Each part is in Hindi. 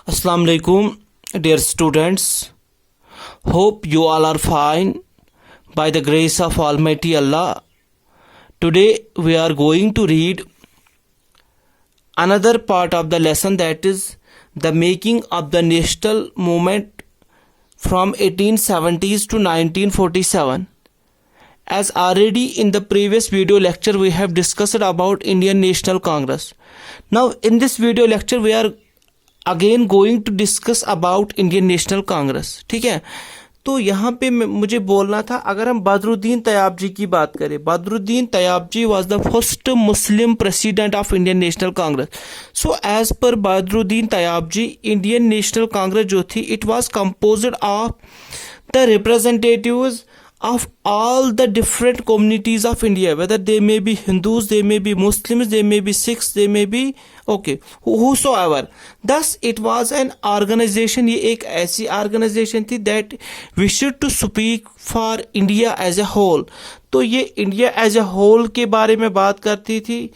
Assalamu alaikum, dear students. Hope you all are fine by the grace of Almighty Allah. Today we are going to read another part of the lesson, that is the making of the national movement from 1870s to 1947. As already in the previous video lecture we have discussed about Indian National Congress. Now in this video lecture we are again going to discuss about Indian National Congress. ठीक है, तो यहाँ पे मुझे बोलना था, अगर हम बदरुद्दीन तैयब जी की बात करें, बदरुद्दीन तैयब जी was the first Muslim president of Indian National Congress. So as per Badruddin Tayyab ji, Indian National Congress जो थी, it was composed of the representatives of all the different communities of India, whether they may be Hindus, they may be Muslims, they may be Sikhs, they may be whosoever. Thus it was an organization, ये एक ऐसी organization थी that wished to speak for India as a whole. तो ये India as a whole के बारे में बात करती थी,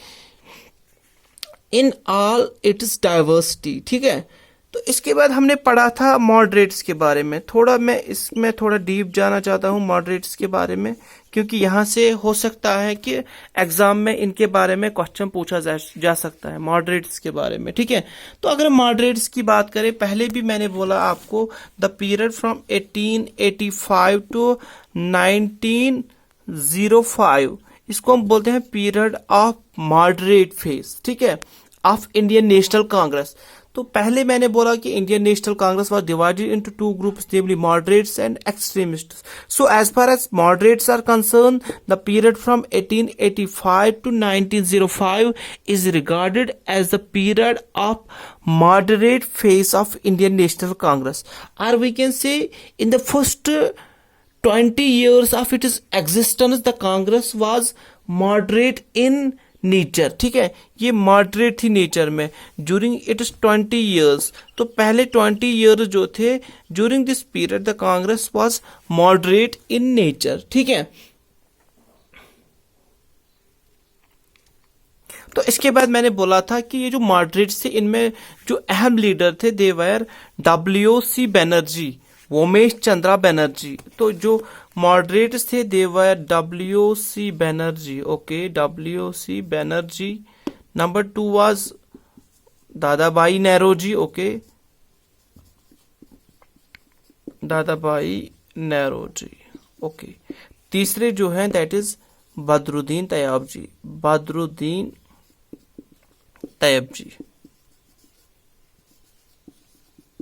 in all its diversity. ठीक है, तो इसके बाद हमने पढ़ा था मॉडरेट्स के बारे में. थोड़ा मैं इसमें थोड़ा डीप जाना चाहता हूँ मॉडरेट्स के बारे में, क्योंकि यहाँ से हो सकता है कि एग्जाम में इनके बारे में क्वेश्चन पूछा जा सकता है मॉडरेट्स के बारे में. ठीक है, तो अगर मॉडरेट्स की बात करें, पहले भी मैंने बोला आपको द पीरियड फ्रॉम 1885 टू 1905, इसको हम बोलते हैं पीरियड ऑफ मॉडरेट फेज. ठीक है, ऑफ इंडियन नेशनल कांग्रेस. तो पहले मैंने बोला कि Indian National Congress was divided into two groups, namely moderates and extremists. So as far as moderates are concerned, the period from 1885 to 1905 is regarded as the period of moderate phase of Indian National Congress, और we can say in the first 20 years of its existence the Congress was moderate in nature. ठीक है, ये मॉडरेट थी नेचर में ड्यूरिंग इट्स 20 years. तो पहले 20 years जो थे, during this period the Congress was moderate in nature. ठीक है, तो इसके बाद मैंने बोला था कि ये जो मॉडरेट्स थे, इनमें जो अहम लीडर थे they were W.C. Banerjee, Womesh Chandra Banerjee. तो जो मॉडरेट्स थे they were W.C. Banerjee. Okay, W.C. Banerjee. Number 2 was Dadabhai Naoroji. Okay, Dadabhai Naoroji. Okay, तीसरे जो हैं that is Badruddin Tyabji, Badruddin Tyabji.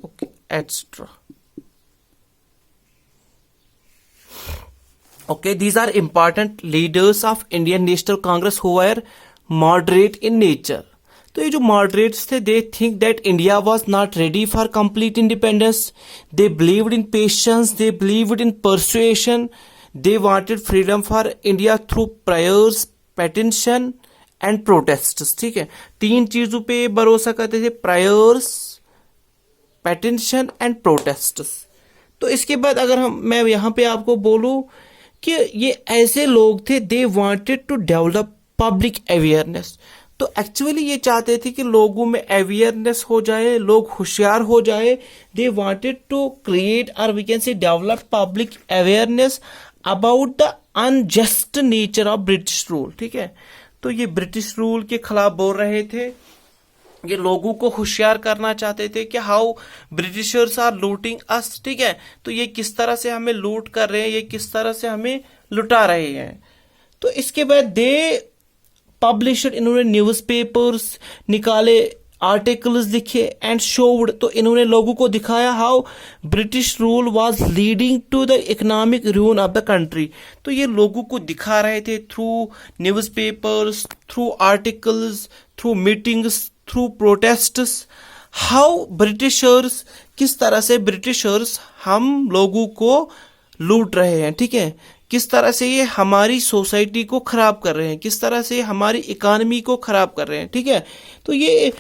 Okay, extra. Okay, these are important leaders of Indian National Congress who were moderate in nature. तो ये जो moderates थे, they think that India was not ready for complete independence. They believed in patience, they believed in persuasion, they wanted freedom for India through prayers, petition and protests. ठीक है, 3 चीजों पे भरोसा करते थे, prayers, petition and protests. तो इसके बाद अगर मैं यहाँ पे आपको बोलूँ कि ये ऐसे लोग थे, they wanted to develop public awareness. तो एक्चुअली ये चाहते थे कि लोगों में अवेयरनेस हो जाए, लोग होशियार हो जाए. दे वांटेड टू क्रिएट और we can say develop public awareness about the unjust nature of British rule. ठीक है, तो ये ब्रिटिश रूल के खिलाफ बोल रहे थे, ये लोगों को होशियार करना चाहते थे कि हाउ ब्रिटिशर्स आर लूटिंग अस. ठीक है, तो ये किस तरह से हमें लूट कर रहे हैं, ये किस तरह से हमें लुटा रहे हैं. तो इसके बाद दे पब्लिशड, इन्होंने न्यूज़पेपर्स निकाले, आर्टिकल्स लिखे एंड शोड. तो इन्होंने लोगों को दिखाया how British rule was leading to the economic ruin of the country. तो ये लोगों को दिखा रहे थे through newspapers, through articles, through meetings, through protests, how Britishers, किस तरह से ब्रिटिशर्स हम लोगों को लूट रहे हैं. ठीक है, किस तरह से ये हमारी सोसाइटी को खराब कर रहे हैं, किस तरह से हमारी इकोनॉमी को खराब कर रहे हैं. ठीक है, तो ये